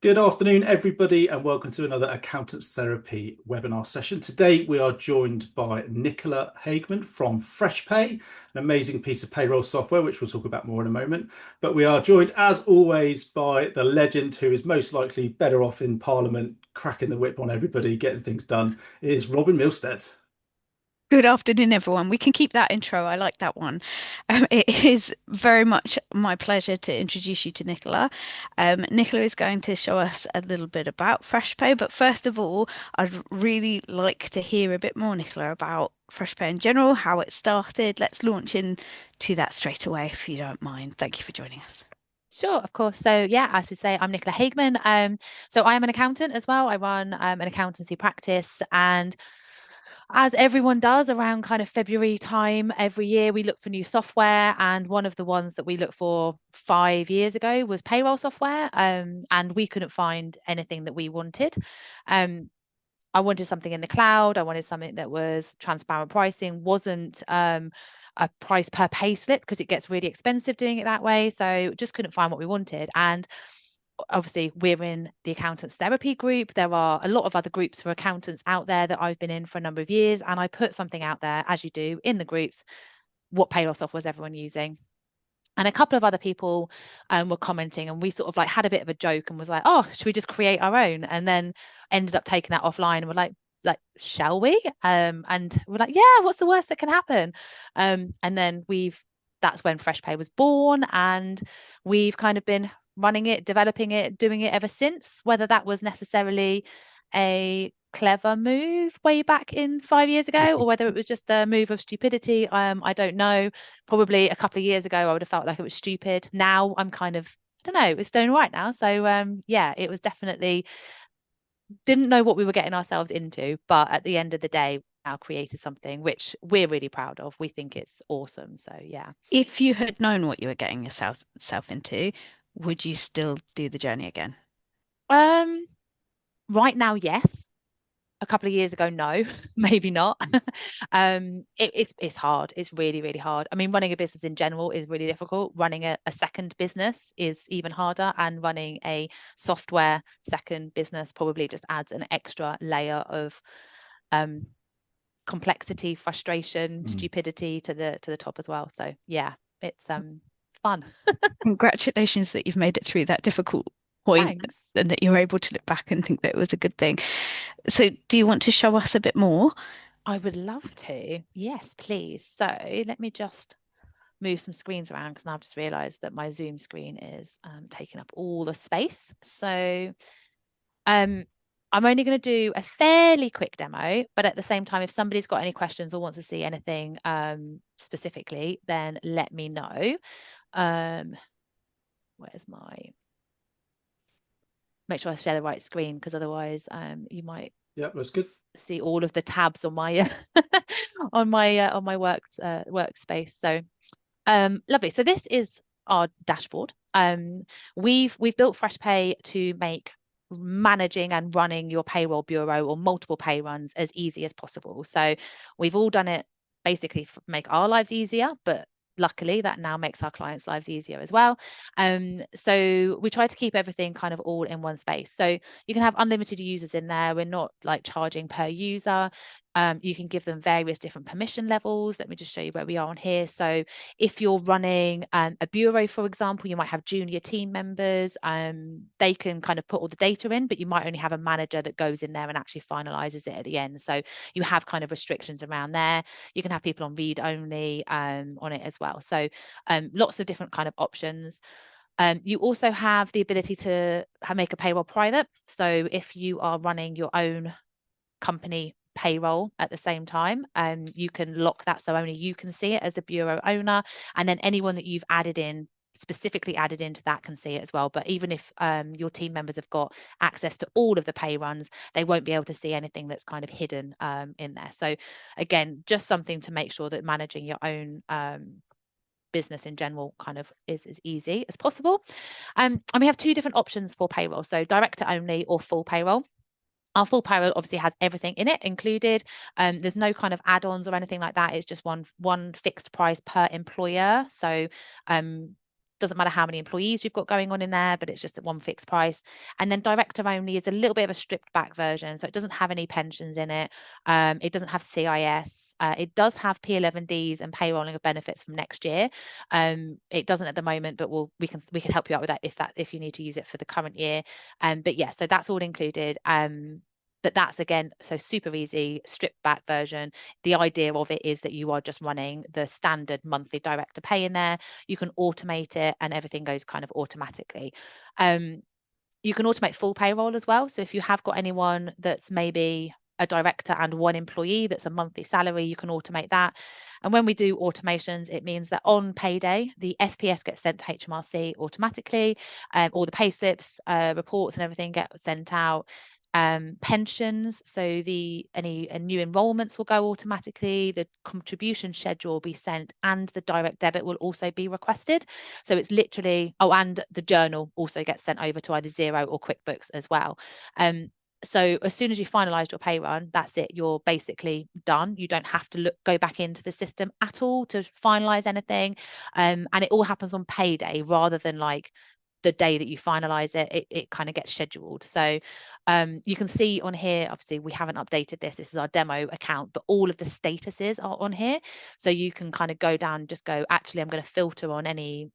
Good afternoon, everybody, and welcome to another Accountants Therapy webinar session. Today, we are joined by Nicola Hageman from FreshPay, an amazing piece of payroll software, which we'll talk about more in a moment. But we are joined, as always, by the legend who is most likely better off in Parliament, cracking the whip on everybody, getting things done, is Robin Milstead. Good afternoon, everyone. We can keep that intro. I like that one. It is very much my pleasure to introduce you to Nicola. Nicola is going to show us a little bit about FreshPay, but first of all, I'd really like to hear a bit more, Nicola, about FreshPay in general, how it started. Let's launch into that straight away, if you don't mind. Thank you for joining us. Sure, of course. So yeah, as we say, I'm Nicola Hageman. So I am an accountant as well. I run an accountancy practice, and as everyone does around kind of February time every year, we look for new software. And one of the ones that we looked for 5 years ago was payroll software. And we couldn't find anything that we wanted. Um, I wanted something in the cloud. I wanted something that was transparent pricing, wasn't a price per pay slip because it gets really expensive doing it that way. So just couldn't find what we wanted. And obviously, we're in the accountants therapy group. There are a lot of other groups for accountants out there that I've been in for a number of years. And I put something out there, as you do in the groups, what payroll software was everyone using? And a couple of other people were commenting, and we sort of like had a bit of a joke and was like, oh, should we just create our own? And then ended up taking that offline and we're like, shall we? And we're like, yeah, what's the worst that can happen? And then that's when FreshPay was born, and we've kind of been running it, developing it, doing it ever since. Whether that was necessarily a clever move way back in 5 years ago, or whether it was just a move of stupidity, I don't know. Probably a couple of years ago, I would have felt like it was stupid. Now I'm kind of, I don't know, it's stone right now. So yeah, it was definitely didn't know what we were getting ourselves into, but at the end of the day, now created something which we're really proud of. We think it's awesome. So yeah. If you had known what you were getting yourself into, would you still do the journey again? Um, right now, yes. A couple of years ago, no, maybe not. It's hard. It's really, really hard. I mean, running a business in general is really difficult. Running a second business is even harder, and running a software second business probably just adds an extra layer of um, complexity, frustration, Mm. stupidity to the top as well. So yeah, it's fun. Congratulations that you've made it through that difficult point Thanks. and that you're able to look back and think that it was a good thing. So, do you want to show us a bit more? I would love to. Yes, please. So let me just move some screens around because now I've just realized that my Zoom screen is taking up all the space. So um, I'm only going to do a fairly quick demo, but at the same time, if somebody's got any questions or wants to see anything specifically, then let me know. Um, where's my, make sure I share the right screen because otherwise you might Yep, that's good. see all of the tabs on my on my workspace. So lovely. So this is our dashboard. We've built FreshPay to make managing and running your payroll bureau or multiple pay runs as easy as possible. So we've all done it basically make our lives easier, but luckily that now makes our clients' lives easier as well. So we try to keep everything kind of all in one space. So you can have unlimited users in there. We're not like charging per user. You can give them various different permission levels. Let me just show you where we are on here. So if you're running a bureau, for example, you might have junior team members. They can kind of put all the data in, but you might only have a manager that goes in there and actually finalizes it at the end. So you have kind of restrictions around there. You can have people on read only on it as well. So lots of different kind of options. You also have the ability to make a payroll private. So if you are running your own company payroll at the same time, you can lock that so only you can see it as the bureau owner, and then anyone that you've added in specifically added into that can see it as well. But even if your team members have got access to all of the pay runs, they won't be able to see anything that's kind of hidden in there. So again, just something to make sure that managing your own business in general kind of is as easy as possible. And we have two different options for payroll, so director only or full payroll. Our full payroll obviously has everything in it included. There's no kind of add-ons or anything like that. It's just one fixed price per employer. So doesn't matter how many employees you've got going on in there, but it's just at one fixed price. And then director only is a little bit of a stripped back version. So it doesn't have any pensions in it. It doesn't have CIS. It does have P11Ds and payrolling of benefits from next year. It doesn't at the moment, but we can help you out with that if you need to use it for the current year. But yeah, so that's all included. But that's, again, so super easy, stripped back version. The idea of it is that you are just running the standard monthly director pay in there. You can automate it and everything goes kind of automatically. You can automate full payroll as well. So if you have got anyone that's maybe a director and one employee that's a monthly salary, you can automate that. And when we do automations, it means that on payday, the FPS gets sent to HMRC automatically. All the pay slips, reports and everything get sent out. Pensions, so any new enrollments will go automatically, the contribution schedule will be sent, and the direct debit will also be requested. So it's literally, and the journal also gets sent over to either Xero or QuickBooks as well. So as soon as you finalised your pay run, that's it. You're basically done. You don't have to go back into the system at all to finalise anything. And it all happens on payday rather than like the day that you finalize it. It kind of gets scheduled. So you can see on here, obviously we haven't updated this. This is our demo account, but all of the statuses are on here. So you can kind of go down and just go, actually, I'm going to filter on any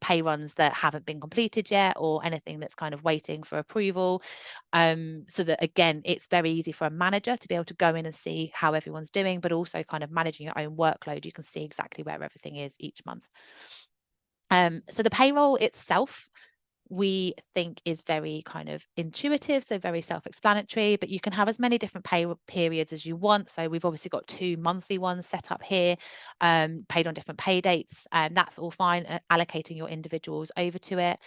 pay runs that haven't been completed yet or anything that's kind of waiting for approval. So that, again, it's very easy for a manager to be able to go in and see how everyone's doing, but also kind of managing your own workload. You can see exactly where everything is each month. So the payroll itself, we think is very kind of intuitive, so very self-explanatory, but you can have as many different pay periods as you want. So we've obviously got 2 monthly ones set up here, paid on different pay dates, and that's all fine, allocating your individuals over to it.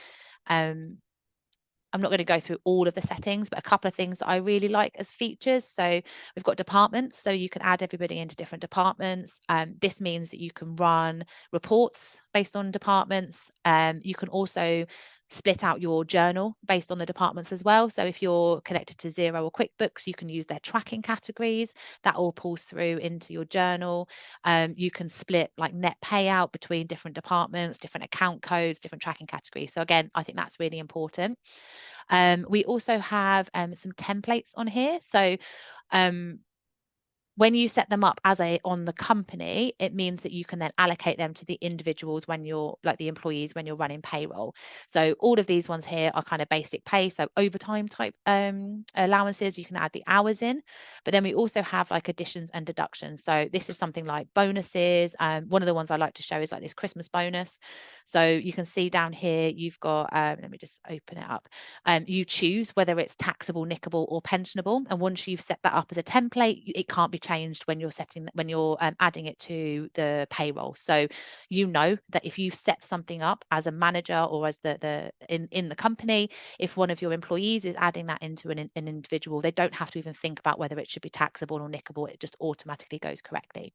I'm not going to go through all of the settings, but a couple of things that I really like as features. So we've got departments, so you can add everybody into different departments. This means that you can run reports based on departments. You can also split out your journal based on the departments as well. So if you're connected to Xero or QuickBooks, you can use their tracking categories. That all pulls through into your journal. You can split like net payout between different departments, different account codes, different tracking categories. So again, I think that's really important. We also have some templates on here. So when you set them up on the company, it means that you can then allocate them to the individuals when you're like the employees when you're running payroll. So all of these ones here are kind of basic pay, so overtime type allowances. You can add the hours in, but then we also have like additions and deductions. So this is something like bonuses. One of the ones I like to show is like this Christmas bonus. So you can see down here you've got let me just open it up. You choose whether it's taxable, nickable, or pensionable, and once you've set that up as a template, it can't be changed when you're adding it to the payroll. So you know that if you set something up as a manager or as in the company, if one of your employees is adding that into an individual, they don't have to even think about whether it should be taxable or nickable. It just automatically goes correctly.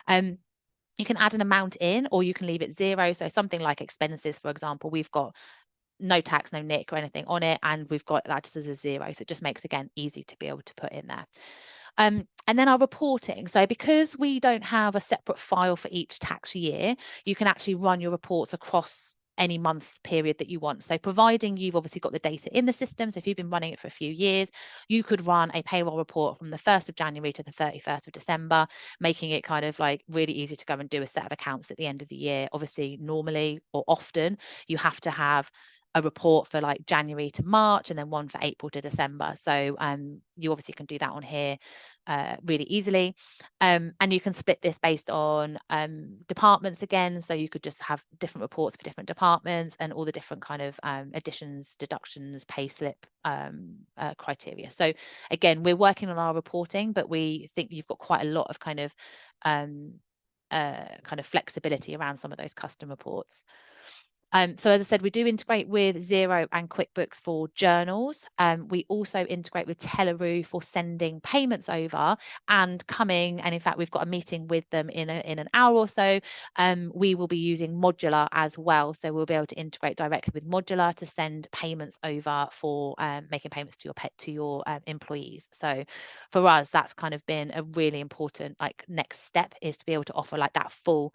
You can add an amount in, or you can leave it zero. So something like expenses, for example, we've got no tax, no nick or anything on it, and we've got that just as a zero. So it just makes, again, easy to be able to put in there. And then our reporting. So because we don't have a separate file for each tax year, you can actually run your reports across any month period that you want. So providing you've obviously got the data in the system, so if you've been running it for a few years, you could run a payroll report from the 1st of January to the 31st of December, making it kind of like really easy to go and do a set of accounts at the end of the year. Obviously, normally or often, you have to have a report for like January to March and then one for April to December. So you obviously can do that on here really easily. And you can split this based on departments again. So you could just have different reports for different departments and all the different kind of additions, deductions, payslip criteria. So again, we're working on our reporting, but we think you've got quite a lot of kind of flexibility around some of those custom reports. So as I said, we do integrate with Xero and QuickBooks for journals. We also integrate with Teleroo for sending payments over and in fact, we've got a meeting with them in an hour or so. We will be using Modular as well. So we'll be able to integrate directly with Modular to send payments over for making payments to your employees. So for us, that's kind of been a really important like next step, is to be able to offer like that full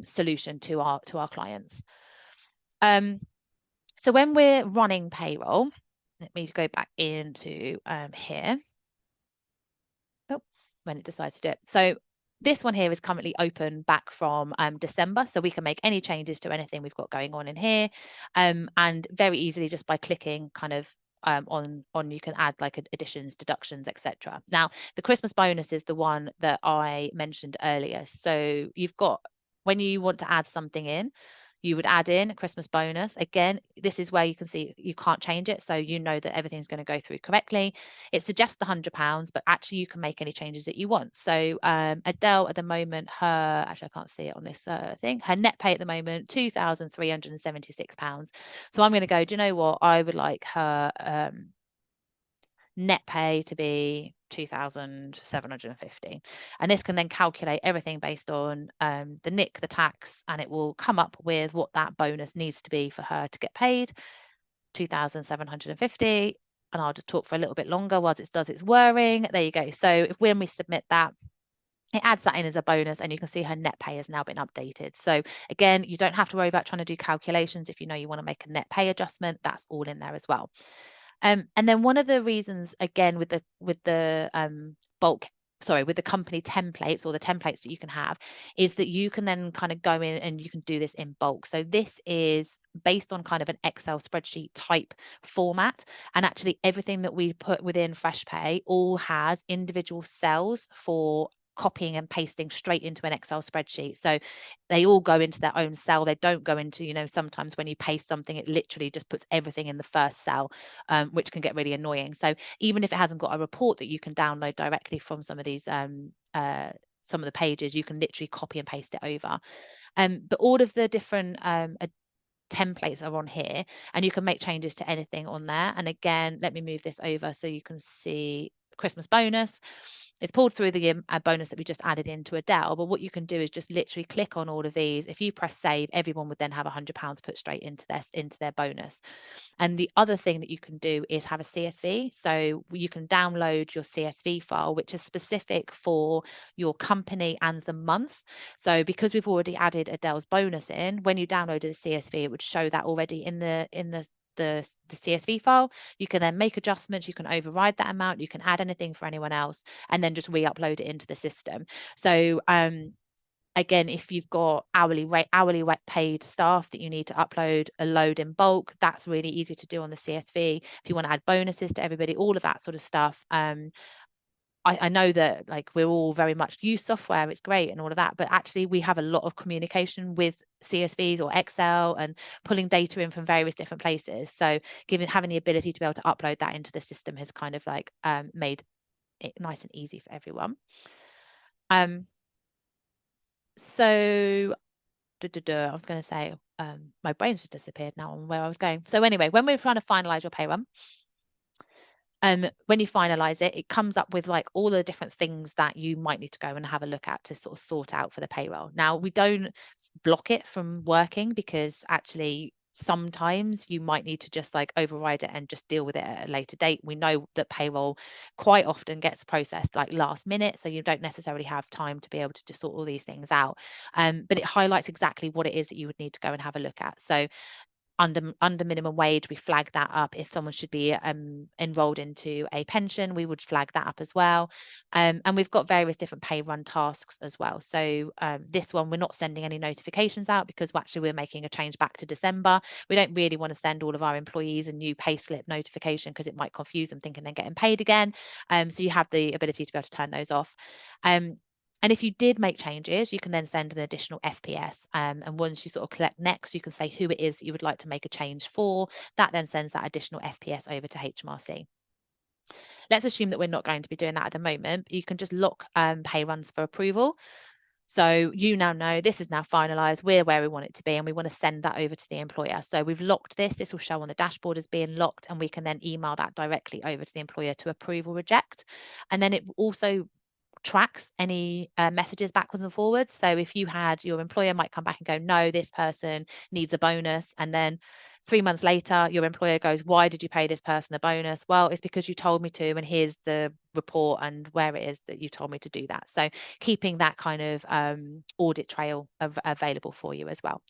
solution to our clients. So when we're running payroll, let me go back into here. Oh, when it decides to do it. So this one here is currently open back from December, so we can make any changes to anything we've got going on in here, and very easily just by clicking kind of on you can add like additions, deductions, etc. Now the Christmas bonus is the one that I mentioned earlier. So you've got, when you want to add something in, you would add in a Christmas bonus. Again, this is where you can see you can't change it, so you know that everything's going to go through correctly. It suggests the £100, but actually you can make any changes that you want. So Adele at the moment, actually I can't see it on this thing, her net pay at the moment, £2,376. So I'm going to go, do you know what? I would like her net pay to be 2,750, and this can then calculate everything based on the NIC, the tax, and it will come up with what that bonus needs to be for her to get paid, 2,750. And I'll just talk for a little bit longer whilst it does its whirring. There you go. So when we submit that, it adds that in as a bonus, and you can see her net pay has now been updated. So again, you don't have to worry about trying to do calculations. If you know you want to make a net pay adjustment, that's all in there as well. And then one of the reasons, again, with the company templates, or the templates that you can have, is that you can then kind of go in and you can do this in bulk. So this is based on kind of an Excel spreadsheet type format, and actually everything that we put within FreshPay all has individual cells for copying and pasting straight into an Excel spreadsheet. So they all go into their own cell. They don't go into, sometimes when you paste something, it literally just puts everything in the first cell, which can get really annoying. So even if it hasn't got a report that you can download directly from some of these some of the pages, you can literally copy and paste it over. But all of the different templates are on here, and you can make changes to anything on there. And again, let me move this over so you can see Christmas bonus. It's pulled through the bonus that we just added into Adele, but what you can do is just literally click on all of these. If you press save, everyone would then have £100 put straight into their bonus. And the other thing that you can do is have a CSV. So you can download your CSV file, which is specific for your company and the month. So because we've already added Adele's bonus in, when you downloaded the CSV, it would show that already in the CSV file. You can then make adjustments, you can override that amount, you can add anything for anyone else, and then just re-upload it into the system. So again, if you've got hourly paid staff that you need to upload a load in bulk, that's really easy to do on the CSV. If you want to add bonuses to everybody, all of that sort of stuff. I know that like we're all very much use software, it's great and all of that, but actually we have a lot of communication with CSVs or Excel and pulling data in from various different places. So having the ability to be able to upload that into the system has kind of like made it nice and easy for everyone. So I was going to say, my brain's just disappeared now on where I was going. So anyway, when we're trying to finalize your pay run, when you finalize it, it comes up with like all the different things that you might need to go and have a look at to sort of sort out for the payroll. Now, we don't block it from working, because actually sometimes you might need to just like override it and just deal with it at a later date. We know that payroll quite often gets processed like last minute, so you don't necessarily have time to be able to just sort all these things out. But it highlights exactly what it is that you would need to go and have a look at. So under minimum wage, we flag that up. If someone should be enrolled into a pension, we would flag that up as well. And we've got various different pay run tasks as well. So this one, we're not sending any notifications out, because actually we're making a change back to December. We don't really want to send all of our employees a new payslip notification, because it might confuse them thinking they're getting paid again. So you have the ability to be able to turn those off. And if you did make changes, you can then send an additional FPS. And once you sort of collect next, you can say who it is that you would like to make a change for. That then sends that additional FPS over to HMRC. Let's assume that we're not going to be doing that at the moment. You can just lock pay runs for approval. So you now know this is now finalized, we're where we want it to be, and we want to send that over to the employer. So we've locked this. This will show on the dashboard as being locked, and we can then email that directly over to the employer to approve or reject. And then it also tracks any messages backwards and forwards. So if you had, your employer might come back and go, no, this person needs a bonus, and then 3 months later your employer goes, why did you pay this person a bonus? Well, it's because you told me to, and here's the report and where it is that you told me to do that. So keeping that kind of audit trail available for you as well.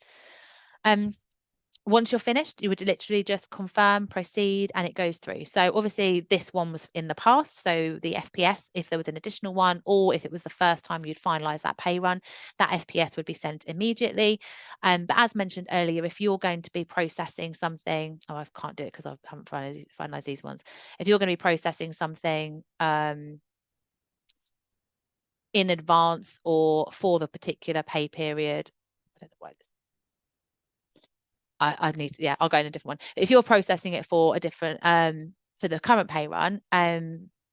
once you're finished, you would literally just confirm, proceed, and it goes through. So obviously this one was in the past. So the FPS, if there was an additional one, or if it was the first time you'd finalize that pay run, that FPS would be sent immediately. But as mentioned earlier, if you're going to be processing something, oh, I can't do it because I haven't finalized these ones. If you're going to be processing something in advance or for the particular pay period, I don't know why this. I need to, yeah, I'll go in a different one. If you're processing it for a different for the current pay run,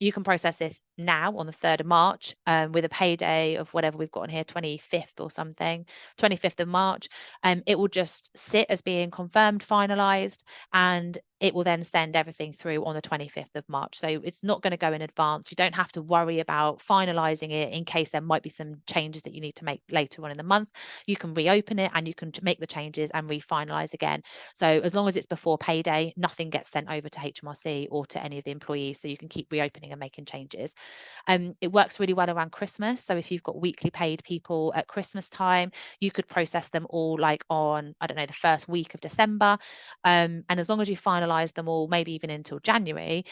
you can process this now on the 3rd of March with a payday of whatever we've got on here, 25th or something, 25th of March. It will just sit as being confirmed, finalized, and it will then send everything through on the 25th of March. So it's not going to go in advance. You don't have to worry about finalizing it in case there might be some changes that you need to make later on in the month. You can reopen it and you can make the changes and refinalize again. So as long as it's before payday, nothing gets sent over to HMRC or to any of the employees. So you can keep reopening and making changes. It works really well around Christmas. So if you've got weekly paid people at Christmas time, you could process them all like on, I don't know, the first week of December. And as long as you finalize them all, maybe even until January,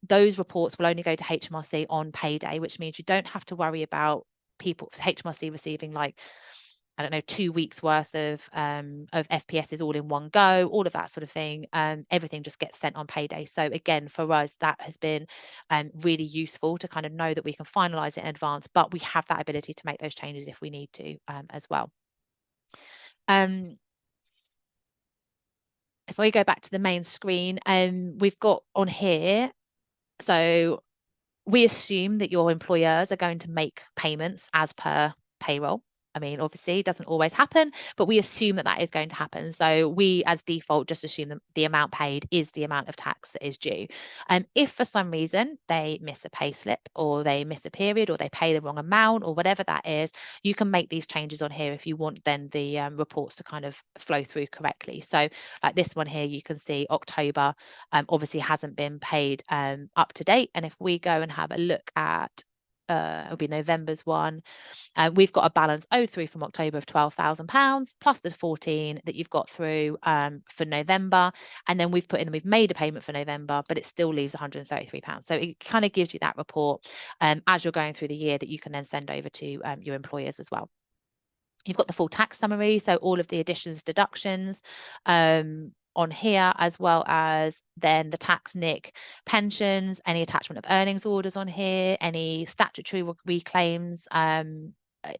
those reports will only go to HMRC on payday, which means you don't have to worry about HMRC receiving like, I don't know, 2 weeks worth of FPSs all in one go, all of that sort of thing. Everything just gets sent on payday. So again, for us, that has been really useful to kind of know that we can finalize it in advance, but we have that ability to make those changes if we need to as well. If we go back to the main screen, we've got on here, so we assume that your employers are going to make payments as per payroll. I mean, obviously, it doesn't always happen, but we assume that that is going to happen. So we, as default, just assume that the amount paid is the amount of tax that is due. If for some reason they miss a pay slip or they miss a period or they pay the wrong amount or whatever that is, you can make these changes on here if you want then the reports to kind of flow through correctly. So like this one here, you can see October obviously hasn't been paid up to date. And if we go and have a look at it'll be November's one. We've got a balance owed through from October of £12,000 plus the 14 that you've got through for November, and then we've made a payment for November, but it still leaves £133. So it kind of gives you that report as you're going through the year that you can then send over to your employers as well. You've got the full tax summary, so all of the additions, deductions on here, as well as then the tax NIC pensions, any attachment of earnings orders on here, any statutory reclaims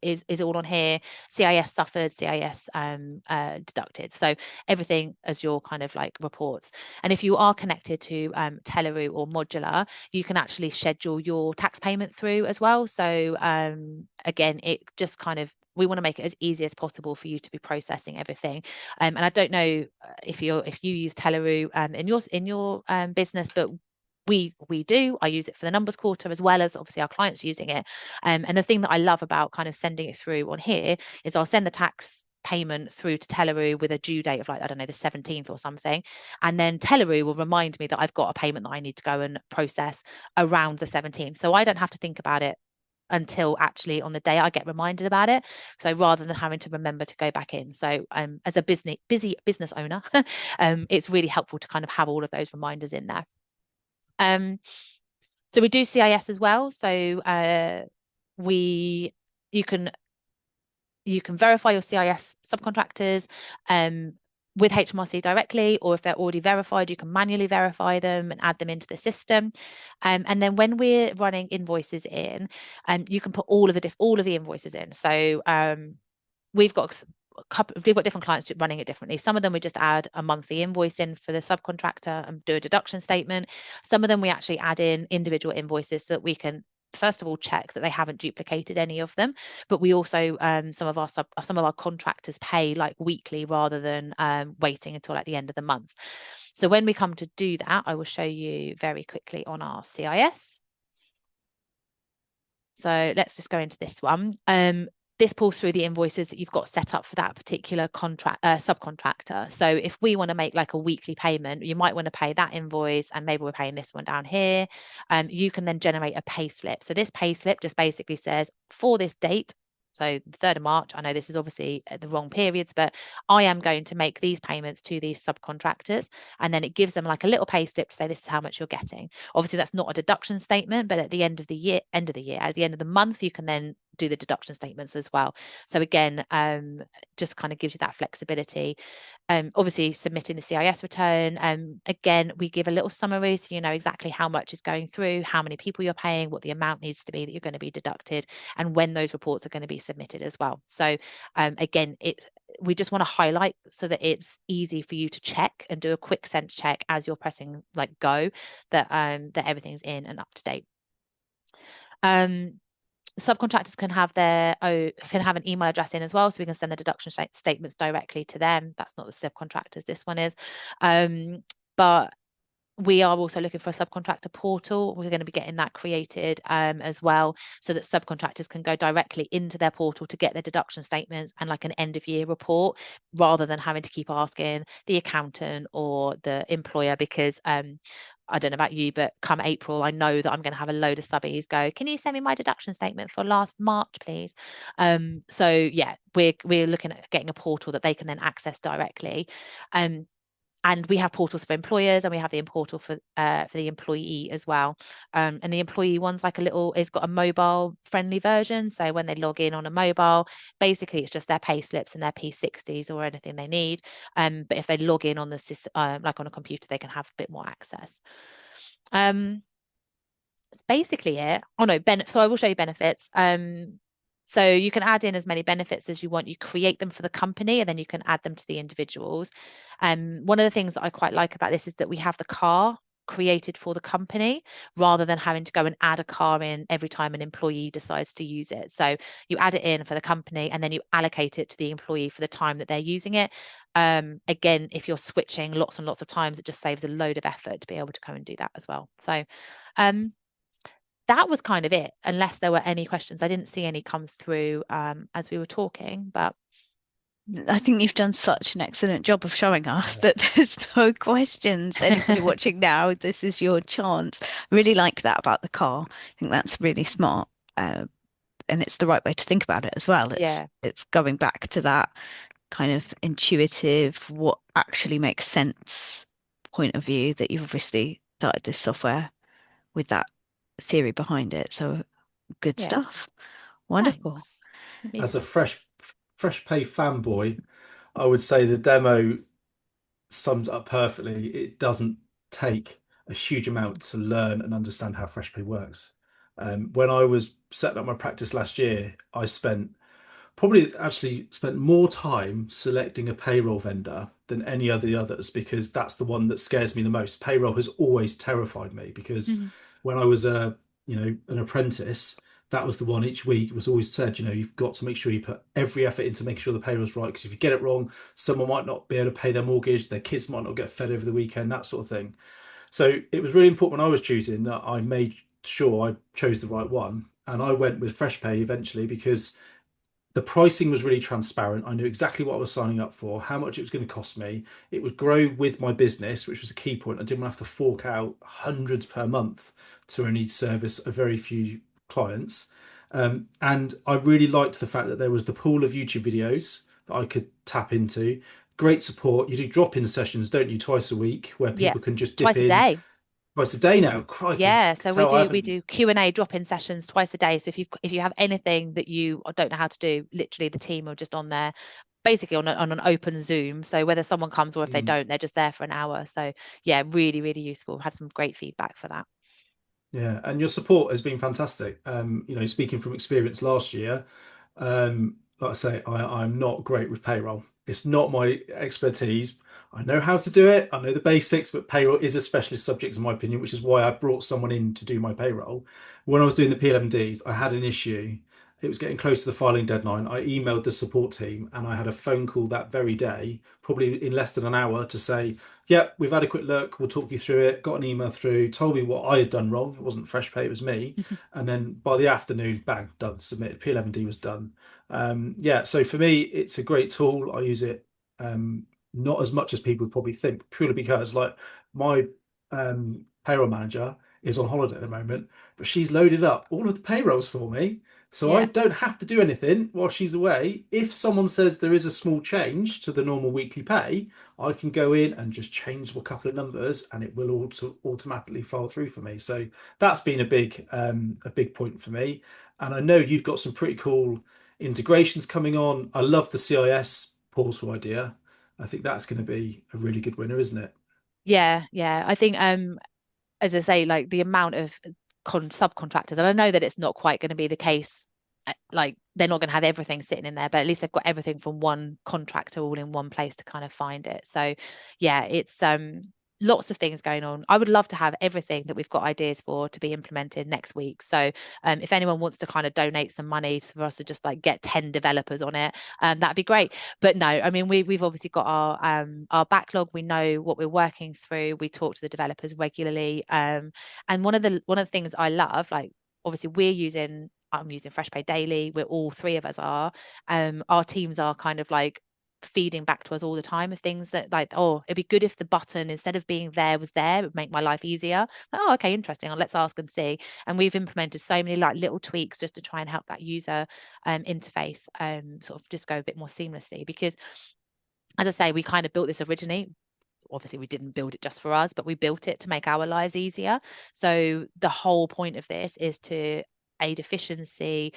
is all on here. CIS suffered, CIS deducted. So everything as your kind of like reports. And if you are connected to Teleroo or Modular, you can actually schedule your tax payment through as well. So again, it just kind of, we want to make it as easy as possible for you to be processing everything. And I don't know if you use Teleroo in your business, but we do. I use it for the numbers quarter as well as obviously our clients using it. And the thing that I love about kind of sending it through on here is I'll send the tax payment through to Teleroo with a due date of like, I don't know, the 17th or something. And then Teleroo will remind me that I've got a payment that I need to go and process around the 17th. So I don't have to think about it until actually on the day I get reminded about it. So rather than having to remember to go back in. So as a busy business owner, it's really helpful to kind of have all of those reminders in there. So we do CIS as well. So you can verify your CIS subcontractors with HMRC directly, or if they're already verified, you can manually verify them and add them into the system. And then when we're running invoices in, you can put all of the invoices in. So we've got different clients running it differently. Some of them we just add a monthly invoice in for the subcontractor and do a deduction statement. Some of them we actually add in individual invoices so that we can first of all check that they haven't duplicated any of them, but we also some of our contractors pay like weekly rather than waiting until at the end of the month. So when we come to do that, I will show you very quickly on our CIS. So let's just go into this one. This pulls through the invoices that you've got set up for that particular subcontractor. So if we want to make like a weekly payment, you might want to pay that invoice, and maybe we're paying this one down here. You can then generate a pay slip. So this pay slip just basically says, for this date, So the 3rd of March, I know this is obviously the wrong periods, but I am going to make these payments to these subcontractors. And then it gives them like a little pay slip to say this is how much you're getting. Obviously, that's not a deduction statement, but at the end of the year, at the end of the month, you can then do the deduction statements as well. So again, just kind of gives you that flexibility. Obviously submitting the CIS return. Again, we give a little summary so you know exactly how much is going through, how many people you're paying, what the amount needs to be that you're going to be deducted, and when those reports are going to be submitted as well. So again, we just want to highlight so that it's easy for you to check and do a quick sense check as you're pressing like go, that everything's in and up to date. Subcontractors can have an email address in as well, so we can send the deduction statements directly to them. That's not the subcontractors, this one is. But we are also looking for a subcontractor portal. We're going to be getting that created as well, so that subcontractors can go directly into their portal to get their deduction statements and like an end of year report, rather than having to keep asking the accountant or the employer, because I don't know about you, but come April, I know that I'm going to have a load of subbies go, can you send me my deduction statement for last March, please? So yeah, we're looking at getting a portal that they can then access directly. And we have portals for employers, and we have the portal for the employee as well. And the employee one's like it's got a mobile friendly version. So when they log in on a mobile, basically it's just their pay slips and their P60s or anything they need. But if they log in on the system, like on a computer, they can have a bit more access. That's basically it. Oh no, so I will show you benefits. So you can add in as many benefits as you want. You create them for the company, and then you can add them to the individuals. One of the things that I quite like about this is that we have the car created for the company, rather than having to go and add a car in every time an employee decides to use it. So you add it in for the company, and then you allocate it to the employee for the time that they're using it. Again, if you're switching lots and lots of times, it just saves a load of effort to be able to come and do that as well. So that was kind of it, unless there were any questions. I didn't see any come through as we were talking, but I think you've done such an excellent job of showing us that there's no questions. Anybody watching now, this is your chance. I really like that about the car. I think that's really smart. And it's the right way to think about it as well. yeah, It's going back to that kind of intuitive, what actually makes sense point of view, that you've obviously started this software with that theory behind it. So good yeah. stuff. Wonderful. Thanks. As a FreshPay fanboy, I would say the demo sums it up perfectly. It doesn't take a huge amount to learn and understand how FreshPay works. When I was setting up my practice last year, I probably actually spent more time selecting a payroll vendor than any of the others, because that's the one that scares me the most. Payroll has always terrified me, because when I was an apprentice, that was the one each week. It was always said, you've got to make sure you put every effort into making sure the payroll's right, because if you get it wrong, someone might not be able to pay their mortgage, their kids might not get fed over the weekend, that sort of thing. So it was really important when I was choosing that I made sure I chose the right one. And I went with FreshPay eventually, because the pricing was really transparent. I knew exactly what I was signing up for, how much it was going to cost me. It would grow with my business, which was a key point. I didn't have to fork out hundreds per month to only service a very few clients. And I really liked the fact that there was the pool of YouTube videos that I could tap into. Great support. You do drop-in sessions, don't you, twice a week, where Yeah, people can just dip twice a in day. twice a day now. Crikey, I Yeah, can so tell I we haven't. do Q&A drop-in sessions twice a day. So if you have anything that you don't know how to do, literally the team are just on there, basically on an open Zoom. So whether someone comes or if they don't, they're just there for an hour. So yeah, really, really useful. Had some great feedback for that. Yeah, and your support has been fantastic. Speaking from experience last year, like I say, I'm not great with payroll. It's not my expertise. I know how to do it. I know the basics, but payroll is a specialist subject, in my opinion, which is why I brought someone in to do my payroll. When I was doing the P11Ds, I had an issue. It was getting close to the filing deadline. I emailed the support team, and I had a phone call that very day, probably in less than an hour, to say, yeah, we've had a quick look. We'll talk you through it. Got an email through, told me what I had done wrong. It wasn't FreshPay, it was me. And then by the afternoon, bang, done, submitted. P11D was done. Yeah, so for me, it's a great tool. I use it not as much as people would probably think, purely because like my payroll manager is on holiday at the moment, but she's loaded up all of the payrolls for me. So I Yeah. don't have to do anything while she's away. If someone says there is a small change to the normal weekly pay, I can go in and just change a couple of numbers and it will automatically file through for me. So that's been a big point for me. And I know you've got some pretty cool integrations coming on. I love the CIS portal idea. I think that's going to be a really good winner, isn't it? Yeah, yeah. I think as I say, like the amount of subcontractors, and I know that it's not quite going to be the case. Like they're not going to have everything sitting in there, but at least they've got everything from one contractor all in one place to kind of find it. So, yeah, it's lots of things going on. I would love to have everything that we've got ideas for to be implemented next week. So, if anyone wants to kind of donate some money for us to just like get 10 developers on it, that'd be great. But no, I mean we've obviously got our backlog. We know what we're working through. We talk to the developers regularly. And one of the things I love, like obviously I'm using FreshPay daily. We're all three of us are. Our teams are kind of like feeding back to us all the time of things that like, oh, it'd be good if the button instead of being there was there, it would make my life easier. Like, oh, okay, interesting. Let's ask and see. And we've implemented so many like little tweaks just to try and help that user interface sort of just go a bit more seamlessly because as I say, we kind of built this originally. Obviously, we didn't build it just for us, but we built it to make our lives easier. So the whole point of this is to aid efficiency,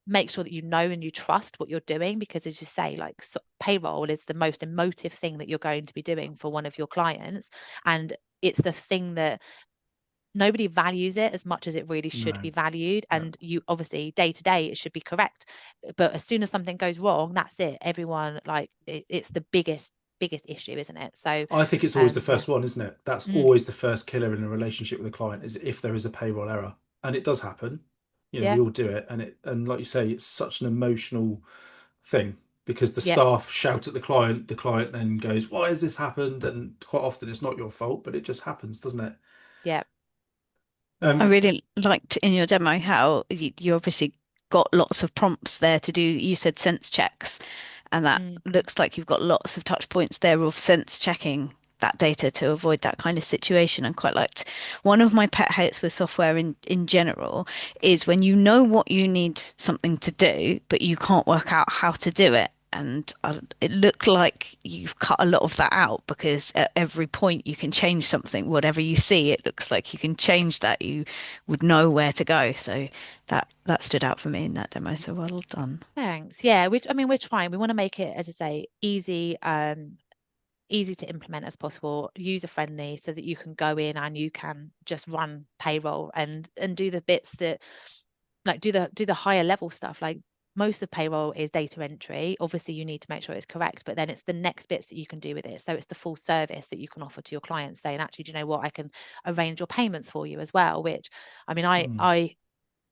make sure that you know and you trust what you're doing, because as you say, like payroll is the most emotive thing that you're going to be doing for one of your clients. And it's the thing that nobody values it as much as it really should No. be valued. Yeah. And you obviously day to day it should be correct, but as soon as something goes wrong, that's it. Everyone like it's the biggest issue, isn't it? So I think it's always the yeah. first one, isn't it? That's Mm, always the first killer in a relationship with a client is if there is a payroll error. And it does happen. yeah, We all do it. And like you say, it's such an emotional thing because the yeah, staff shout at the client then goes, "Why has this happened?" And quite often it's not your fault, but it just happens, doesn't it? yeah. I Um, really liked in your demo how you obviously got lots of prompts there to do. You said sense checks, and that Mm, looks like you've got lots of touch points there of sense checking that data to avoid that kind of situation. And quite liked one of my pet hates with software in general is when you know what you need something to do, but you can't work out how to do it. And it looked like you've cut a lot of that out because at every point you can change something. Whatever you see, it looks like you can change that. You would know where to go. So that stood out for me in that demo. So well done. thanks. Yeah, I mean we're trying. We want to make it, as I say, easy to implement as possible, user friendly, so that you can go in and you can just run payroll and do the bits that like do the higher level stuff. Like most of payroll is data entry. Obviously you need to make sure it's correct, but then it's the next bits that you can do with it. So it's the full service that you can offer to your clients, saying, actually, do you know what, I can arrange your payments for you as well, which I mean mm,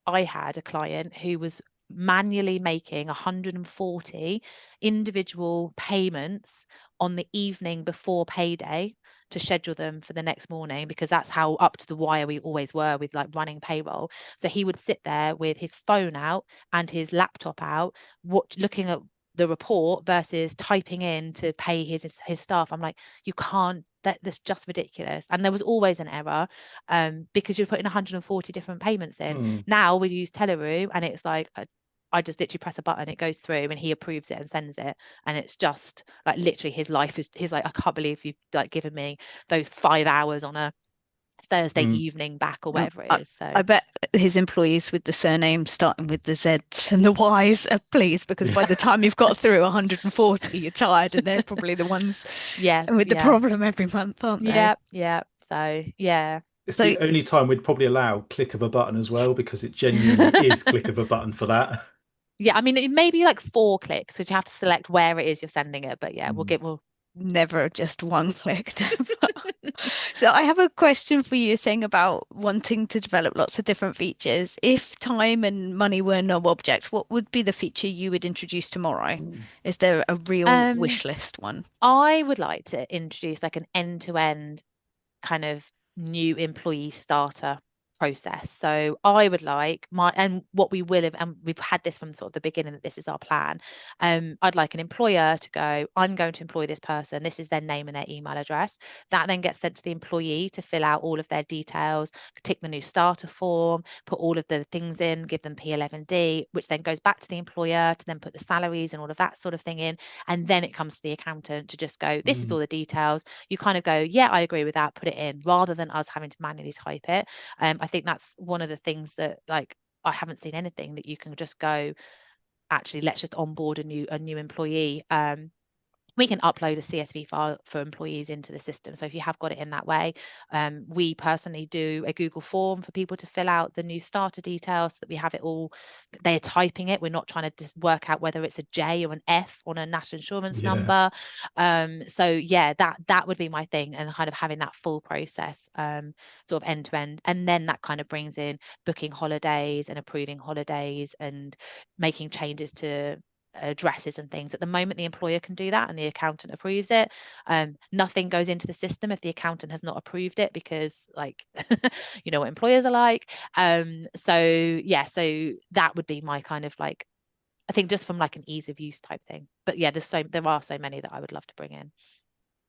I had a client who was manually making 140 individual payments on the evening before payday to schedule them for the next morning, because that's how up to the wire we always were with like running payroll. So he would sit there with his phone out and his laptop out, looking at the report versus typing in to pay his staff. I'm like, you can't, that's just ridiculous. And there was always an error, because you're putting 140 different payments in. mm. Now we use Teleroo and it's like I just literally press a button, it goes through and he approves it and sends it. And it's just like literally his life is, he's like, I can't believe you've like given me those 5 hours on a Thursday Mm. evening back or Um, whatever I, it is. So I bet his employees with the surname starting with the Zs and the Ys are pleased because by Yeah. the time you've got through 140, you're tired, and they're probably the ones yes, with the yeah. problem every month, aren't they? Yeah, yeah. So yeah. It's So the only time we'd probably allow click of a button as well, because it genuinely is click of a button for that. Yeah, I mean it may be like 4 clicks because you have to select where it is you're sending it. But yeah, Mm. we'll never just one click, never. So I have a question for you saying about wanting to develop lots of different features. If time and money were no object, what would be the feature you would introduce tomorrow? Mm. Is there a real um wish list one? I would like to introduce like an end-to-end kind of new employee starter. process. So I would like and what we will have, and we've had this from sort of the beginning that this is our plan. I'd like an employer to go, I'm going to employ this person. This is their name and their email address. That then gets sent to the employee to fill out all of their details, tick the new starter form, put all of the things in, give them P11D, which then goes back to the employer to then put the salaries and all of that sort of thing in. And then it comes to the accountant to just go, this is all the details. You kind of go, yeah, I agree with that, put it in, rather than us having to manually type it. I think that's one of the things that, like, I haven't seen anything that you can just go, actually, let's just onboard a new employee. We can upload a CSV file for employees into the system. So if you have got it in that way, we personally do a Google form for people to fill out the new starter details so that we have it all. They're typing it. We're not trying to just work out whether it's a J or an F on a national insurance number. So yeah, that would be my thing, and kind of having that full process, sort of end to end. And then that kind of brings in booking holidays and approving holidays and making changes to addresses and things. At the moment, the employer can do that and the accountant approves it. Nothing goes into the system if the accountant has not approved it, because, like, you know what employers are like. So yeah, so that would be my kind of, like, I think just from like an ease of use type thing. But yeah, there are so many that I would love to bring in.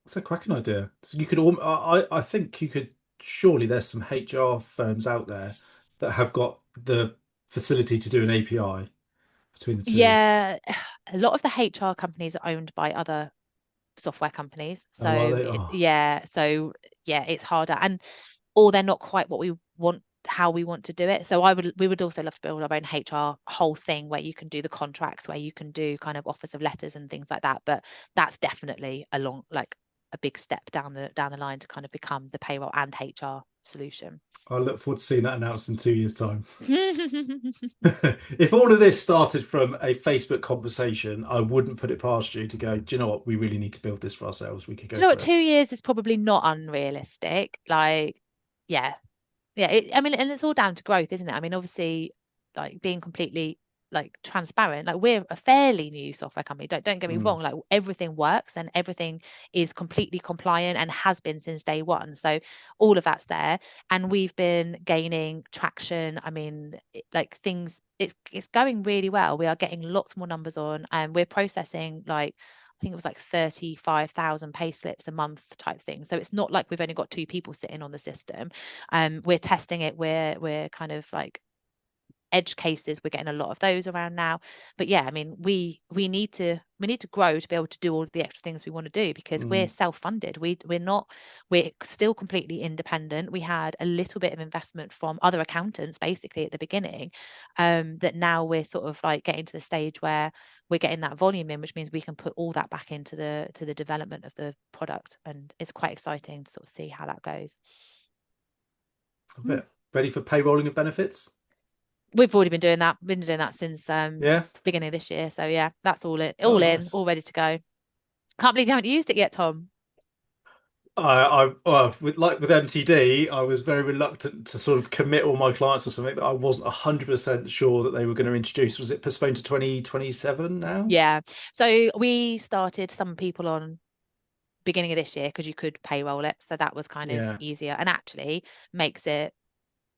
It's a cracking idea. So you could, I think you could, surely there's some HR firms out there that have got the facility to do an API between the two. Yeah, a lot of the HR companies are owned by other software companies. Oh, are So they? Oh, yeah, it's harder, and or they're not quite what we want, how we want to do it. So we would also love to build our own HR whole thing where you can do the contracts, where you can do kind of offers of letters and things like that. But that's definitely like a big step down the line to kind of become the payroll and HR solution. I look forward to seeing that announced in 2 years' time. If all of this started from a Facebook conversation, I wouldn't put it past you to go, do you know what? We really need to build this for ourselves. We could Do go you know for what? it. 2 years is probably not unrealistic. Like, yeah, yeah. I mean, and it's all down to growth, isn't it? I mean, obviously, like, being completely, like, transparent. Like, we're a fairly new software company. Don't get me Mm. wrong. Like, everything works and everything is completely compliant and has been since day one. So all of that's there, and we've been gaining traction. I mean, like, things. It's going really well. We are getting lots more numbers on, and we're processing, like, I think it was like 35,000 pay slips a month type thing. So it's not like we've only got two people sitting on the system. We're testing it. We're kind of like edge cases, we're getting a lot of those around now. But yeah, I mean, we need to grow to be able to do all of the extra things we want to do, because we're Mm. self-funded. We're still completely independent. We had a little bit of investment from other accountants basically at the beginning, that now we're sort of like getting to the stage where we're getting that volume in, which means we can put all that back into the development of the product, and it's quite exciting to sort of see how that goes. A Hmm. bit ready for payrolling and benefits. We've already been doing that. Been doing that since Yeah. beginning of this year. So yeah, that's Oh, all in, nice. all ready to go. Can't believe you haven't used it yet, Tom. With MTD, I was very reluctant to sort of commit all my clients to something that I wasn't 100% sure that they were going to introduce. Was it postponed to 2027 now? Yeah. So we started some people on beginning of this year because you could payroll it. So that was kind of Yeah. easier, and actually makes it,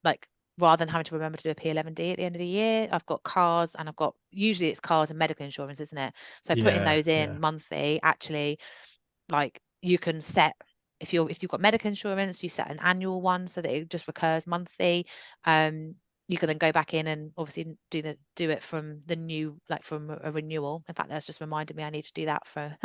like, rather than having to remember to do a P11D at the end of the year, I've got cars, and I've got, usually it's cars and medical insurance, isn't it? So putting Yeah. those in Yeah. monthly, actually, like, you can set, if you've got medical insurance, you set an annual one so that it just recurs monthly. You can then go back in and obviously do it from the new, like, from a renewal. In fact, that's just reminded me I need to do that for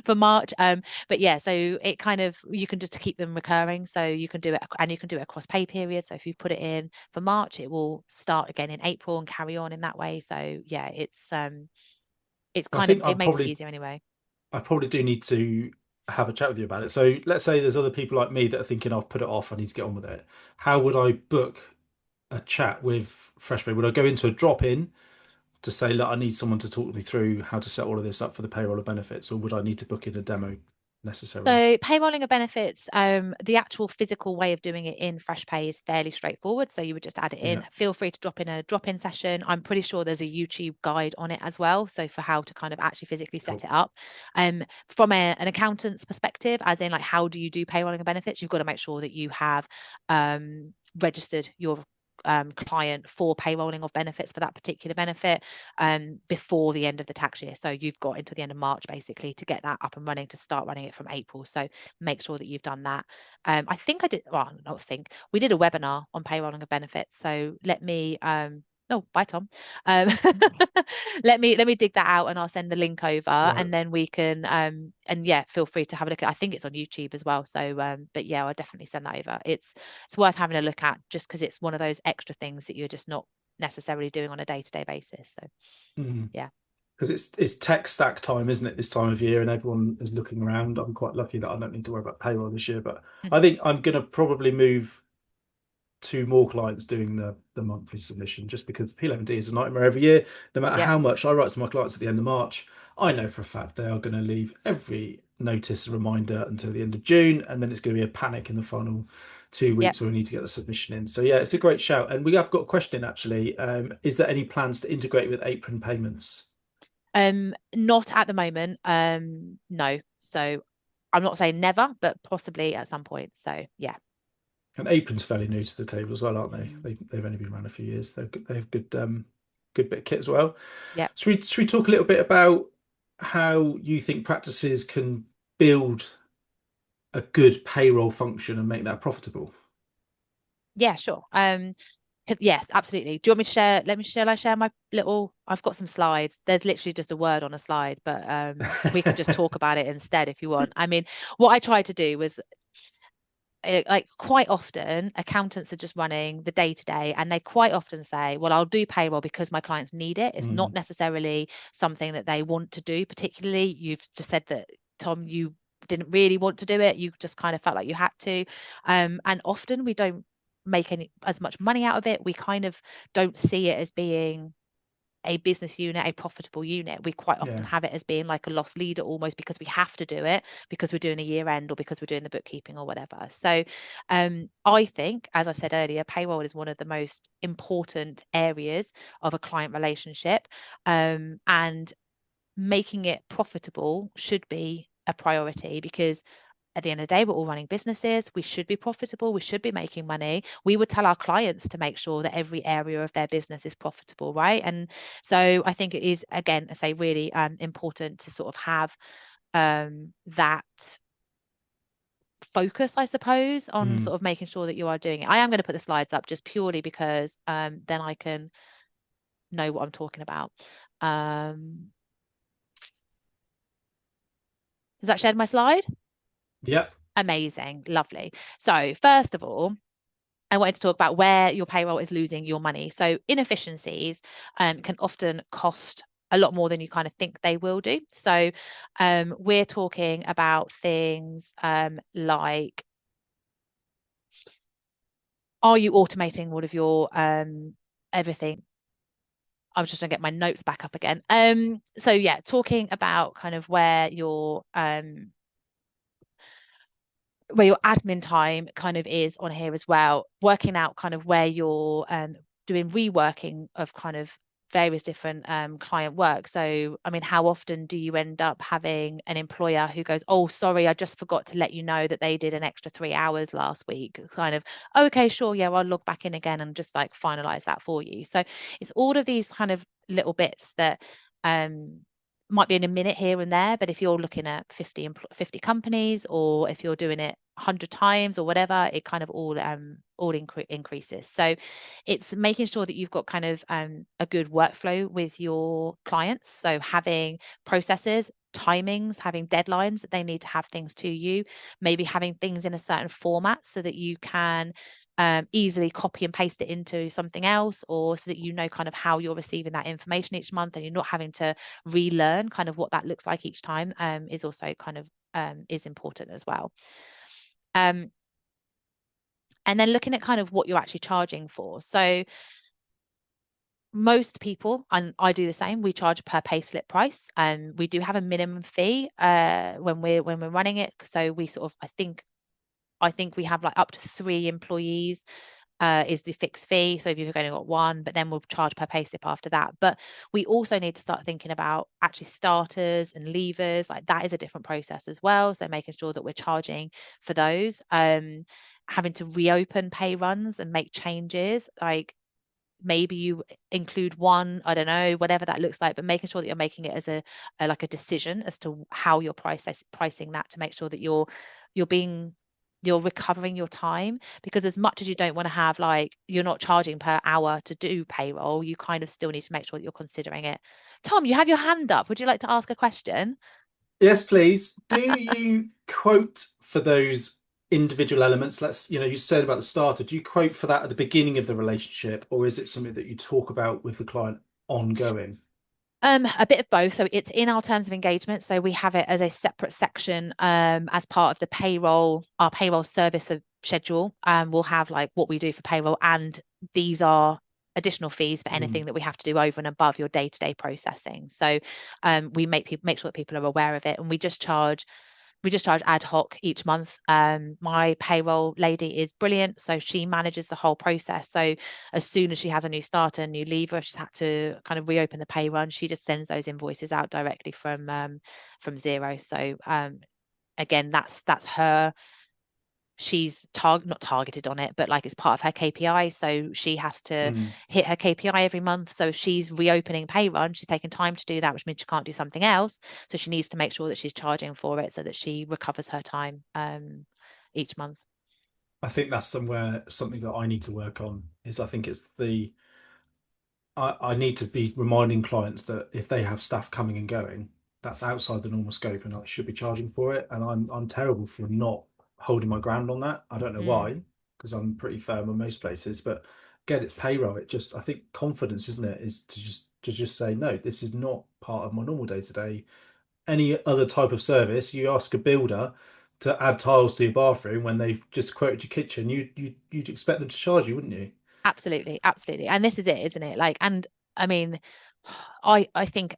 for March. But yeah, so it kind of, you can just keep them recurring, so you can do it, and you can do it across pay periods. So if you put it in for March, it will start again in April and carry on in that way. So yeah, it's I kind of, think it makes it easier anyway. I probably do need to have a chat with you about it. So let's say there's other people like me that are thinking I've put it off, I need to get on with it. How would I book a chat with FreshPay? Would I go into a drop-in to say, look, I need someone to talk me through how to set all of this up for the payroll of benefits, or would I need to book in a demo? necessarily? So payrolling of benefits, the actual physical way of doing it in FreshPay is fairly straightforward. So you would just add it Yeah, in. Feel free to drop in a drop-in session. I'm pretty sure there's a YouTube guide on it as well. So for how to kind of actually physically cool. set it up. From an accountant's perspective, as in like how do you do payrolling of benefits, you've got to make sure that you have registered your client for payrolling of benefits for that particular benefit before the end of the tax year. So you've got until the end of March basically to get that up and running, to start running it from April. So make sure that you've done that. I think I did, well, not think, we did a webinar on payrolling of benefits. So let me oh, bye Tom. Let me dig that out and I'll send the link over Right. and then we can and yeah, feel free to have a look at I think it's on YouTube as well. So but yeah, I'll definitely send that over. It's worth having a look at just because it's one of those extra things that you're just not necessarily doing on a day-to-day basis. So yeah. Because it's tech stack time, isn't it, this time of year, and everyone is looking around. I'm quite lucky that I don't need to worry about payroll this year, but I think I'm going to probably move to more clients doing the monthly submission, just because P11D is a nightmare every year. No matter Yep. how much I write to my clients at the end of March, I know for a fact they are going to leave every notice reminder until the end of June, and then it's going to be a panic in the final 2 weeks Yep. where we need to get the submission in. So yeah, it's a great shout. And we have got a question in actually. Is there any plans to integrate with apron payments? Not at the moment. No. So I'm not saying never, but possibly at some point. So yeah. And Apron's fairly new to the table as well, aren't they? Mm. They've only been around a few years. They have good good bit of kit as well. Yeah. Should we talk a little bit about how you think practices can build a good payroll function and make that profitable? Yeah, sure. Yes, absolutely. Do you want me to share? Shall I share my little? I've got some slides. There's literally just a word on a slide, but we can just talk about it instead if you want. I mean, what I tried to do was like quite often accountants are just running the day to day and they quite often say, well, I'll do payroll because my clients need it. It's not necessarily something that they want to do. Particularly, you've just said that, Tom, you didn't really want to do it. You just kind of felt like you had to. And often we don't make any as much money out of it. We kind of don't see it as being a business unit, a profitable unit. We quite often Yeah. have it as being like a loss leader almost because we have to do it because we're doing the year end or because we're doing the bookkeeping or whatever. So I think, as I've said earlier, payroll is one of the most important areas of a client relationship. And making it profitable should be a priority because at the end of the day, we're all running businesses. We should be profitable. We should be making money. We would tell our clients to make sure that every area of their business is profitable, right? And so I think it is, again, I say, really important to sort of have that focus, I suppose, on sort of making sure that you are doing it. I am going to put the slides up just purely because then I can know what I'm talking about. Has that shared my slide? Yeah. Amazing. Lovely. So first of all, I wanted to talk about where your payroll is losing your money. So inefficiencies can often cost a lot more than you kind of think they will do. So we're talking about things like, are you automating all of your everything? I was just going to get my notes back up again. So yeah, talking about kind of where your admin time kind of is on here as well, working out kind of where you're doing reworking of kind of various different client work. So, I mean, how often do you end up having an employer who goes, oh, sorry, I just forgot to let you know that they did an extra 3 hours last week? It's kind of, okay, sure, yeah, I'll log back in again and just like finalize that for you. So it's all of these kind of little bits that might be in a minute here and there, but if you're looking at 50 companies, or if you're doing it 100 times or whatever, it kind of all increases. So it's making sure that you've got kind of a good workflow with your clients. So having processes, timings, having deadlines that they need to have things to you, maybe having things in a certain format so that you can easily copy and paste it into something else, or so that you know kind of how you're receiving that information each month and you're not having to relearn kind of what that looks like each time, is also kind of is important as well. And then looking at kind of what you're actually charging for. So most people, and I do the same, we charge a per payslip price, and we do have a minimum fee when we're running it. So we sort of, I think we have like up to 3 employees is the fixed fee. So if you've only got one, but then we'll charge per payslip after that. But we also need to start thinking about actually starters and leavers. Like that is a different process as well. So making sure that we're charging for those. Having to reopen pay runs and make changes, like maybe you include one, I don't know, whatever that looks like, but making sure that you're making it as a like a decision as to how you're pricing that, to make sure that you're recovering your time. Because as much as you don't want to have, like, you're not charging per hour to do payroll, you kind of still need to make sure that you're considering it. Tom, you have your hand up. Would you like to ask a question? Yes, please. Do you quote for those individual elements? You said about the starter. Do you quote for that at the beginning of the relationship, or is it something that you talk about with the client ongoing? A bit of both. So it's in our terms of engagement. So we have it as a separate section as part of the payroll, our payroll service of schedule. We'll have like what we do for payroll, and these are additional fees for anything Mm. that we have to do over and above your day-to-day processing. So we make sure that people are aware of it, and we just charge ad hoc each month. My payroll lady is brilliant, so she manages the whole process. So as soon as she has a new starter, a new leaver, she's had to kind of reopen the pay run, she just sends those invoices out directly from Xero. So again, that's her. She's not targeted on it, but like it's part of her KPI. So she has to Mm. hit her KPI every month. So if she's reopening pay run, she's taking time to do that, which means she can't do something else. So she needs to make sure that she's charging for it so that she recovers her time each month. I think that's something that I need to work on is I think it's the I need to be reminding clients that if they have staff coming and going, that's outside the normal scope and I should be charging for it. And I'm terrible for not holding my ground on that. I don't know Mm. why, because I'm pretty firm on most places. But again, it's payroll. I think confidence, isn't it, is to just say, no, this is not part of my normal day to day. Any other type of service, you ask a builder to add tiles to your bathroom when they've just quoted your kitchen, you'd expect them to charge you, wouldn't you? Absolutely, absolutely. And this is it, isn't it? Like, and I mean, I think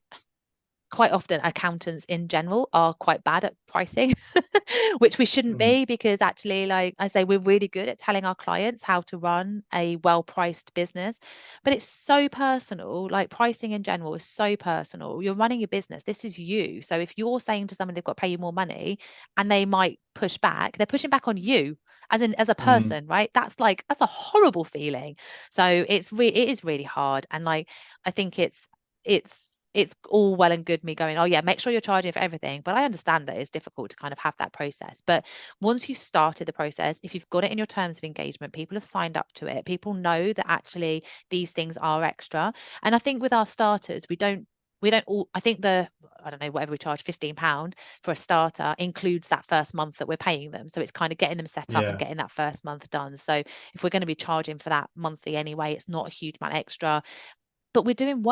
quite often accountants in general are quite bad at pricing, which we shouldn't Mm. be, because actually, like I say, we're really good at telling our clients how to run a well-priced business. But it's so personal. Like pricing in general is so personal. You're running your business. This is you. So if you're saying to someone they've got to pay you more money and they might push back, they're pushing back on you as a Mm. person, right? That's a horrible feeling. So it is really hard. And like I think it's all well and good me going, oh yeah, make sure you're charging for everything. But I understand that it's difficult to kind of have that process. But once you've started the process, if you've got it in your terms of engagement, people have signed up to it, people know that actually these things are extra. And I think with our starters, we don't all, I think I don't know, whatever we charge, £15 for a starter includes that first month that we're paying them. So it's kind of getting them set up and Yeah. getting that first month done. So if we're going to be charging for that monthly anyway, it's not a huge amount extra, but we're doing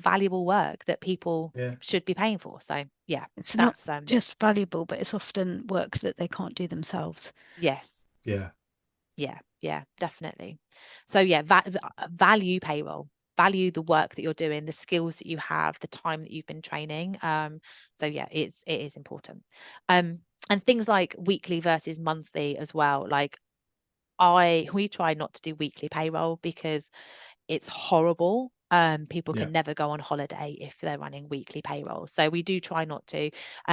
valuable work that people Yeah. should be paying for. So yeah, It's not that's just valuable, but it's often work that they can't do themselves. yes, Yeah. yeah, definitely. So yeah, value payroll, value the work that you're doing, the skills that you have, the time that you've been training. So yeah, it is important. And things like weekly versus monthly as well. Like we try not to do weekly payroll because it's horrible. People Yeah. can never go on holiday if they're running weekly payroll. So we do try not to.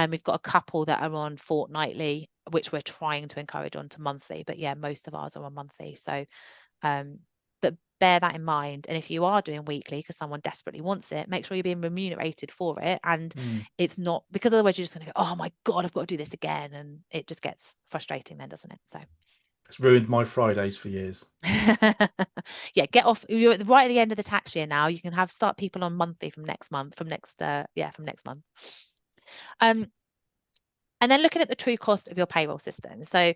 We've got a couple that are on fortnightly, which we're trying to encourage onto monthly. But yeah, most of ours are on monthly. So, um, but bear that in mind. And if you are doing weekly because someone desperately wants it, make sure you're being remunerated for it. And Mm. it's not, because otherwise you're just going to go, oh my God, I've got to do this again. And it just gets frustrating then, doesn't it? So. It's ruined my Fridays for years. Yeah, get off. You're right at the end of the tax year now. You can start people on monthly from next month, from next month. Um, and then looking at the true cost of your payroll system. So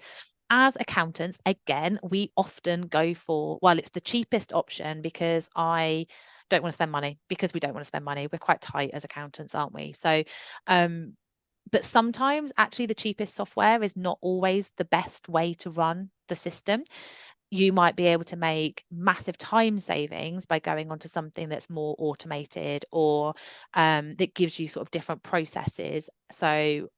as accountants, again, we often go for, well, it's the cheapest option because I don't want to spend money, because we don't want to spend money. We're quite tight as accountants, aren't we? So, but sometimes actually the cheapest software is not always the best way to run the system. you might be able to make massive time savings by going onto something that's more automated, or that gives you sort of different processes. So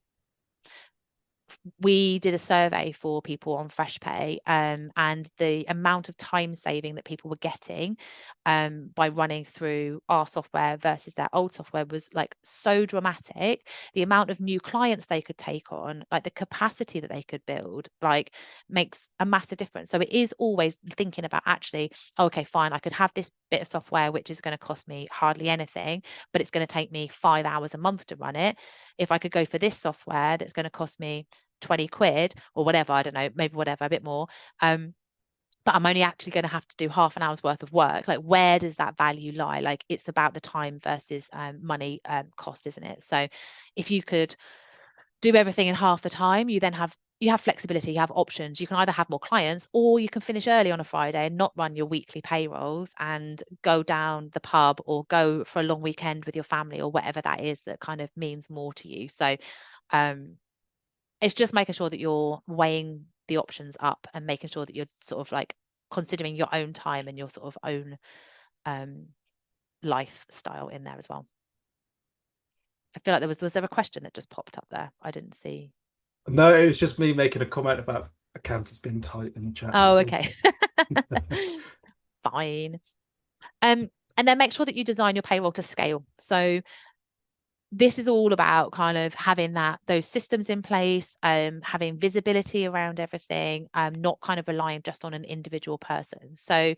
we did a survey for people on FreshPay, and the amount of time saving that people were getting by running through our software versus their old software was like so dramatic. The amount of new clients they could take on, like the capacity that they could build, like makes a massive difference. So it is always thinking about actually, okay, fine, I could have this bit of software which is going to cost me hardly anything, but it's going to take me 5 hours a month to run it. If I could go for this software that's going to cost me 20 quid or whatever, I don't know, maybe whatever, a bit more, but I'm only actually going to have to do half an hour's worth of work. Like, where does that value lie? Like, it's about the time versus money cost, isn't it? So if you could do everything in half the time, you have flexibility, you have options. You can either have more clients, or you can finish early on a Friday and not run your weekly payrolls and go down the pub or go for a long weekend with your family, or whatever that is that kind of means more to you. So it's just making sure that you're weighing the options up and making sure that you're sort of like considering your own time and your sort of own lifestyle in there as well. I feel like was there a question that just popped up there? I didn't see. No, it was just me making a comment about accountants being tight in the chat. Oh, okay. Fine. And then make sure that you design your payroll to scale. So this is all about kind of having those systems in place, having visibility around everything, not kind of relying just on an individual person. So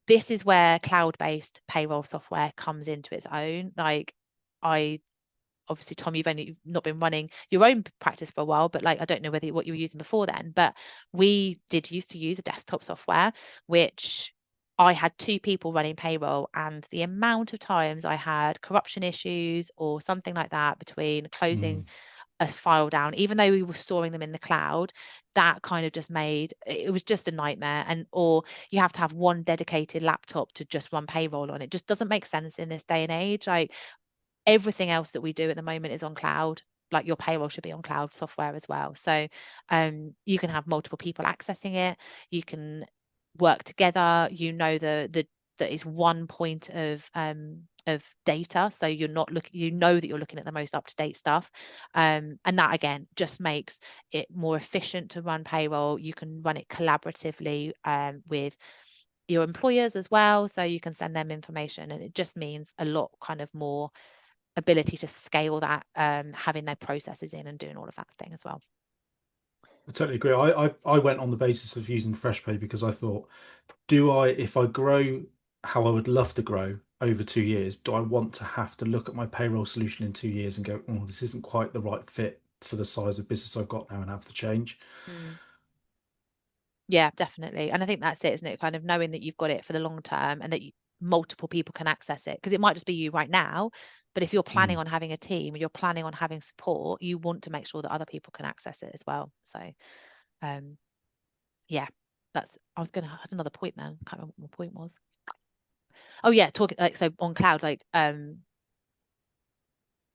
this is where cloud-based payroll software comes into its own. Like, obviously, Tom, you've not been running your own practice for a while, but like, I don't know what you were using before then, but we used to use a desktop software, which I had 2 people running payroll, and the amount of times I had corruption issues or something like that between closing a file down, even though we were storing them in the cloud, that kind of just made it was just a nightmare. Or you have to have one dedicated laptop to just run payroll on. It just doesn't make sense in this day and age. Like, everything else that we do at the moment is on cloud. Like, your payroll should be on cloud software as well. So you can have multiple people accessing it. You can work together. That is one point of data. So you're not looking, that you're looking at the most up-to-date stuff. And that again just makes it more efficient to run payroll. You can run it collaboratively with your employers as well. So you can send them information, and it just means a lot kind of more ability to scale that, having their processes in and doing all of that thing as well. I totally agree. I went on the basis of using FreshPay because I thought, if I grow how I would love to grow over 2 years, do I want to have to look at my payroll solution in 2 years and go, oh, this isn't quite the right fit for the size of business I've got now, and have to change? Yeah, definitely. And I think that's it, isn't it? Kind of knowing that you've got it for the long term, and that multiple people can access it, because it might just be you right now, but if you're planning on having a team and you're planning on having support, you want to make sure that other people can access it as well. So yeah, I was gonna add another point then. I can't remember what my point was. Oh yeah, talking like, so on cloud, like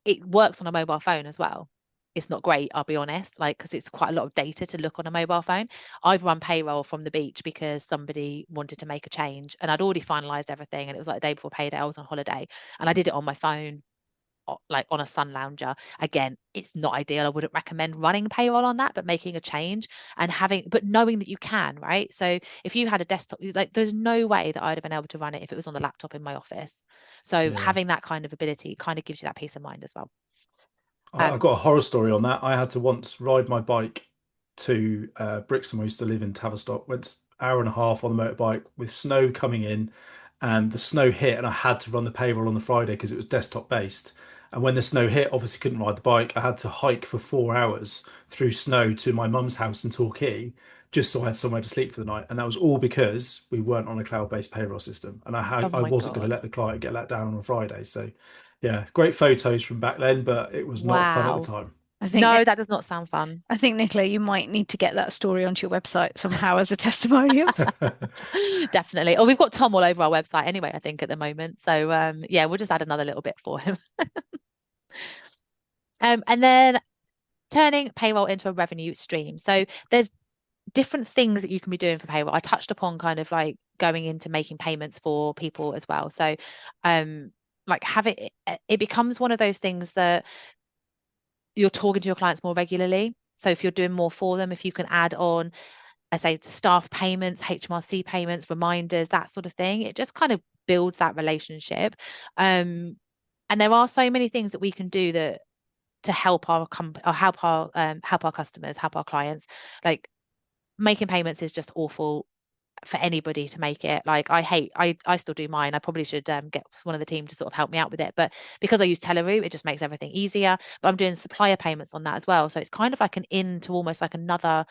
it works on a mobile phone as well. It's not great, I'll be honest, like, because it's quite a lot of data to look on a mobile phone. I've run payroll from the beach because somebody wanted to make a change, and I'd already finalized everything, and it was like the day before payday. I was on holiday, and I did it on my phone, like on a sun lounger. Again, it's not ideal. I wouldn't recommend running payroll on that, but making a change and knowing that you can, right? So if you had a desktop, like, there's no way that I'd have been able to run it if it was on the laptop in my office. So having that kind of ability kind of gives you that peace of mind as well. I've got a horror story on that. I had to once ride my bike to Brixton, where I used to live in Tavistock. Went hour and a half on the motorbike with snow coming in, and the snow hit, and I had to run the payroll on the Friday because it was desktop based. And when the snow hit, obviously couldn't ride the bike. I had to hike for 4 hours through snow to my mum's house in Torquay, just so I had somewhere to sleep for the night. And that was all because we weren't on a cloud-based payroll system, and Oh I my wasn't going God. to let the client get let down on a Friday. So, yeah, great photos from back then, but it was not fun at the Wow. time. I think No, that does not sound fun. I think Nicola, you might need to get that story onto your website somehow as a testimonial. Definitely. Oh, we've got Tom all over our website anyway, I think, at the moment. So yeah, we'll just add another little bit for him. And then turning payroll into a revenue stream. So there's different things that you can be doing for payroll. I touched upon kind of like going into making payments for people as well. So like it becomes one of those things that you're talking to your clients more regularly. So if you're doing more for them, if you can add on, I say staff payments, HMRC payments, reminders, that sort of thing, it just kind of builds that relationship. And there are so many things that we can do that to help our help our customers, help our clients. Like making payments is just awful for anybody to make it. Like I still do mine. I probably should get one of the team to sort of help me out with it, but because I use Teleroute, it just makes everything easier. But I'm doing supplier payments on that as well, so it's kind of like an in to almost like another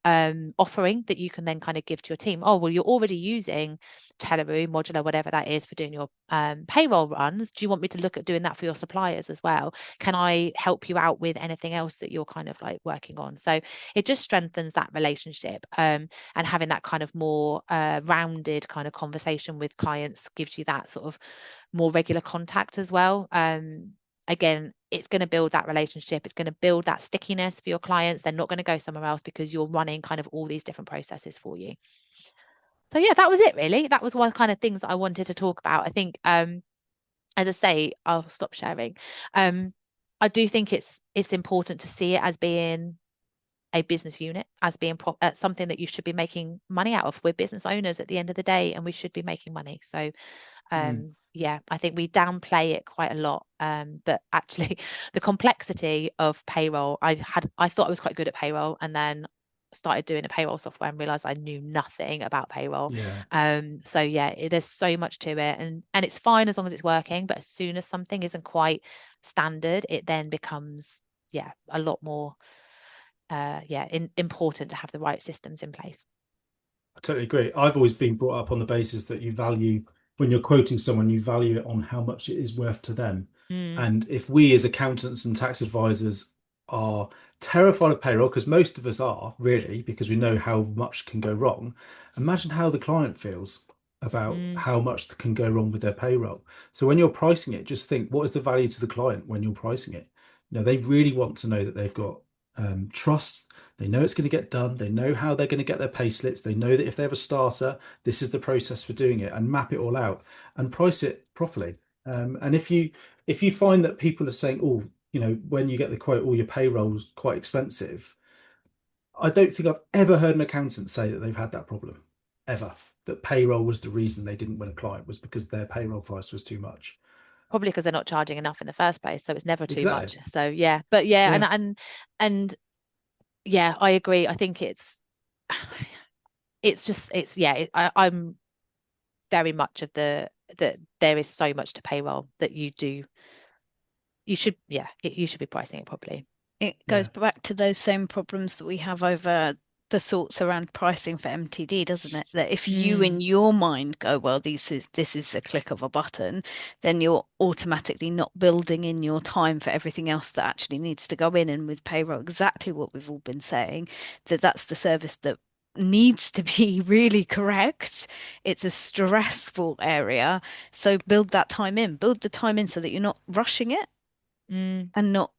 offering that you can then kind of give to your team. Oh, well, you're already using Teleroute, Modular, whatever that is, for doing your payroll runs. Do you want me to look at doing that for your suppliers as well? Can I help you out with anything else that you're kind of like working on? So it just strengthens that relationship, and having that kind of more rounded kind of conversation with clients gives you that sort of more regular contact as well. Again, it's going to build that relationship. It's going to build that stickiness for your clients. They're not going to go somewhere else because you're running kind of all these different processes for you. So yeah, that was it really. That was one kind of things that I wanted to talk about. I think, as I say, I'll stop sharing. I do think it's important to see it as being a business unit, as being something that you should be making money out of. We're business owners at the end of the day, and we should be making money. So yeah, I think we downplay it quite a lot. But actually the complexity of payroll, I thought I was quite good at payroll, and then started doing a payroll software and realized I knew nothing about payroll. So yeah, there's so much to it, and it's fine as long as it's working, but as soon as something isn't quite standard, it then becomes a lot more important to have the right systems in place. I totally agree. I've always been brought up on the basis that you value, when you're quoting someone, you value it on how much it is worth to them. And if we as accountants and tax advisors are terrified of payroll, because most of us are really, because we know how much can go wrong, imagine how the client feels about how much can go wrong with their payroll. So when you're pricing it, just think, what is the value to the client when you're pricing it? They really want to know that they've got trust. They know it's going to get done. They know how they're going to get their pay slips. They know that if they have a starter, this is the process for doing it, and map it all out and price it properly. And if you find that people are saying, oh, when you get the quote, all your payroll's quite expensive, I don't think I've ever heard an accountant say that they've had that problem, ever. That payroll was the reason they didn't win a client, was because their payroll price was too much. Probably because they're not charging enough in the first place, so it's never too Exactly. much. So yeah, but and yeah, I agree. I think I'm very much of that there is so much to payroll that you should be pricing it properly. It goes back to those same problems that we have over the thoughts around pricing for MTD, doesn't it? That if you in your mind go, well, this is a click of a button, then you're automatically not building in your time for everything else that actually needs to go in. And with payroll, exactly what we've all been saying, that's the service that needs to be really correct. It's a stressful area. So build that time in, build the time in so that you're not rushing it. And not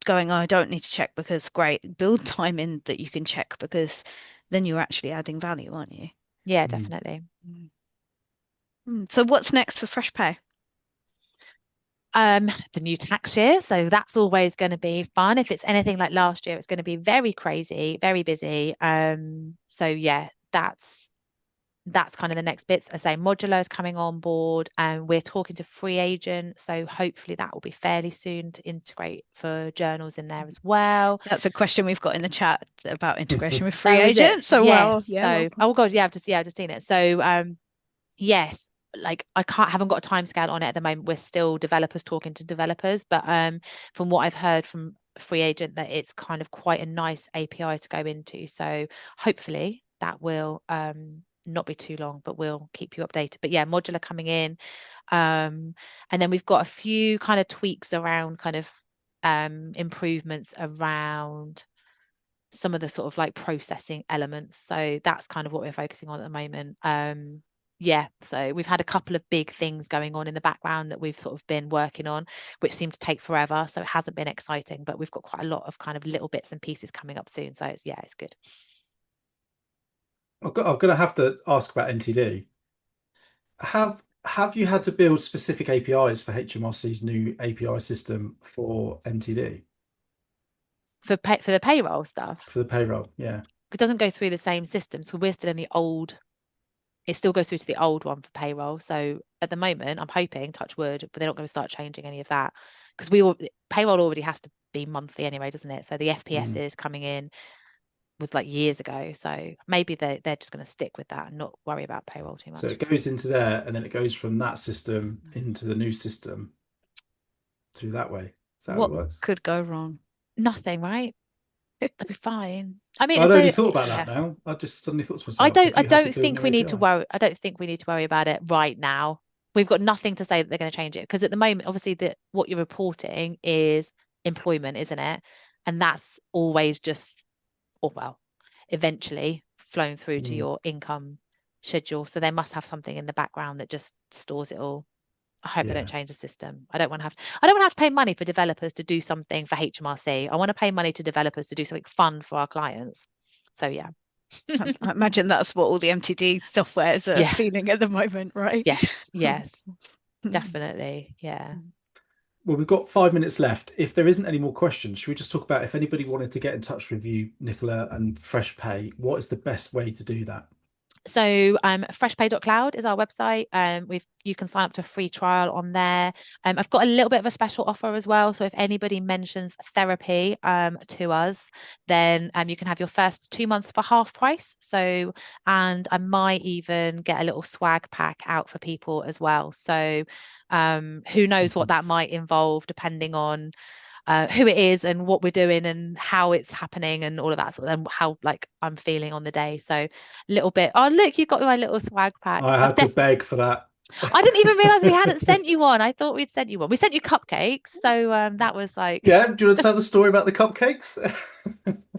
going, oh, I don't need to check because great. Build time in that you can check, because then you're actually adding value, aren't you? Yeah, definitely. So what's next for FreshPay? The new tax year. So that's always going to be fun. If it's anything like last year, it's going to be very crazy, very busy. So yeah, that's kind of the next bits. I say Modular is coming on board, and we're talking to Free Agent, so hopefully that will be fairly soon to integrate for journals in there as well. That's a question we've got in the chat about integration with Free Oh, is Agent. it? So Yes. yeah, So welcome. oh god, yeah, I've just seen it. So yes, like haven't got a time scale on it at the moment. We're still developers talking to developers, but from what I've heard from Free Agent, that it's kind of quite a nice API to go into. So hopefully that will not be too long, but we'll keep you updated. But yeah, Modular coming in. And then we've got a few kind of tweaks around kind of improvements around some of the sort of like processing elements. So that's kind of what we're focusing on at the moment. Yeah, so we've had a couple of big things going on in the background that we've sort of been working on, which seem to take forever. So it hasn't been exciting, but we've got quite a lot of kind of little bits and pieces coming up soon. So it's good. I'm gonna have to ask about NTD. Have you had to build specific APIs for HMRC's new API system for NTD For the payroll stuff. for the payroll? Yeah. It doesn't go through the same system, so we're still in the old. It still goes through to the old one for payroll. So at the moment, I'm hoping, touch wood, but they're not going to start changing any of that because payroll already has to be monthly anyway, doesn't it? So the FPS Mm. is coming in was like years ago. So maybe they're just going to stick with that and not worry about payroll too So much. it goes into there, and then it goes from that system into the new system through that way. Is that how it What works? could go wrong? Nothing, right? They'll be fine. I mean, I'd only so thought about that yeah. now. I just suddenly thought to myself, have I you had to don't build a think new we need to API? worry. I don't think we need to worry about it right now. We've got nothing to say that they're going to change it because at the moment, obviously, what you're reporting is employment, isn't it? And that's always just, or well, eventually flown through to Mm. your income schedule. So they must have something in the background that just stores it all. I hope they don't Yeah. change the system. I don't want to have to pay money for developers to do something for HMRC. I want to pay money to developers to do something fun for our clients. So yeah. I imagine that's what all the MTD softwares are Yeah. feeling at the moment, right? Yes. Yes. Definitely. Yeah. Well, we've got 5 minutes left. If there isn't any more questions, should we just talk about if anybody wanted to get in touch with you, Nicola, and FreshPay, what is the best way to do that? So freshpay.cloud is our website. You can sign up to a free trial on there. I've got a little bit of a special offer as well. So if anybody mentions therapy to us, then you can have your first 2 months for half price. So, and I might even get a little swag pack out for people as well. So who knows what that might involve depending on who it is and what we're doing and how it's happening and all of that sort of, and how like I'm feeling on the day. So a little bit. Oh, look, you got my little swag pack. I had to beg for that. I didn't even realize we hadn't sent you one. I thought we'd sent you one. We sent you cupcakes, so that was like. Yeah, do you want to tell the story about the cupcakes?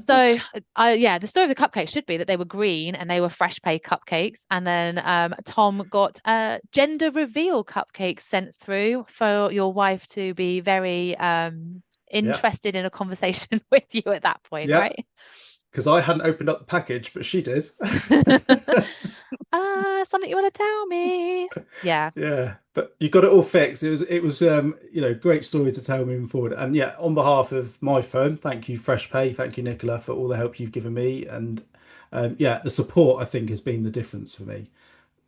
So, yeah, the story of the cupcakes should be that they were green and they were fresh pay cupcakes. And then Tom got gender reveal cupcakes sent through for your wife to be very Yeah, interested in a conversation with you at that point, yeah, right? because I hadn't opened up the package, but she did. Something you want to tell me? Yeah, Yeah, but you got it all fixed. It was great story to tell moving forward. And yeah, on behalf of my firm, thank you, FreshPay. Thank you, Nicola, for all the help you've given me. And yeah, the support I think has been the difference for me.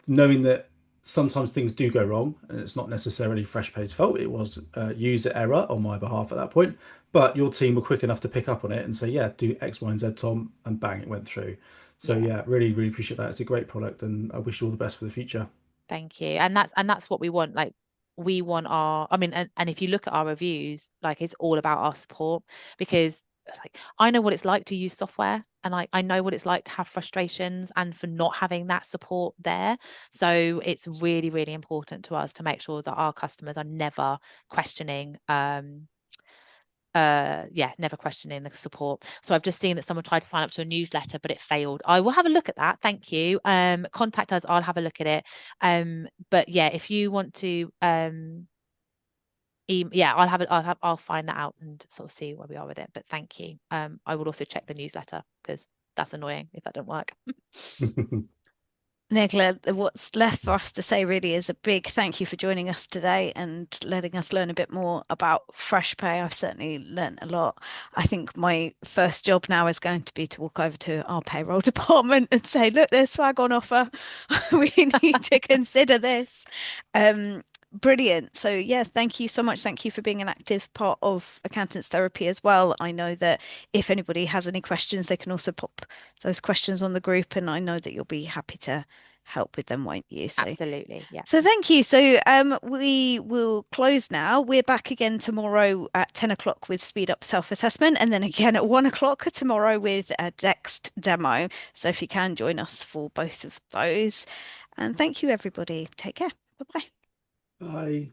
Knowing that sometimes things do go wrong, and it's not necessarily FreshPay's fault. It was user error on my behalf at that point. But your team were quick enough to pick up on it and say, yeah, do X, Y, and Z, Tom, and bang, it went through. So yeah. yeah, really, really appreciate that. It's a great product, and I wish you all the best for the future. Thank you. And that's what we want. Like we want I mean, and if you look at our reviews, like it's all about our support because like I know what it's like to use software and I know what it's like to have frustrations and for not having that support there. So it's really, really important to us to make sure that our customers are never questioning yeah, never questioning the support. So I've just seen that someone tried to sign up to a newsletter but it failed. I will have a look at that, thank you. Contact us, I'll have a look at it. But yeah, if you want to yeah, I'll find that out and sort of see where we are with it, but thank you. I will also check the newsletter because that's annoying if that don't work. Nicola, what's left for us to say really is a big thank you for joining us today and letting us learn a bit more about FreshPay. I've certainly learned a lot. I think my first job now is going to be to walk over to our payroll department and say, look, there's swag on offer. We need to consider this. Brilliant. So yeah, thank you so much. Thank you for being an active part of Accountants Therapy as well. I know that if anybody has any questions, they can also pop those questions on the group, and I know that you'll be happy to help with them, won't you? So, Absolutely, yeah. so thank you. So, we will close now. We're back again tomorrow at 10 o'clock with Speed Up Self-Assessment, and then again at 1 o'clock tomorrow with a Dext demo. So, if you can join us for both of those, and thank you, everybody. Take care. Bye bye. Bye.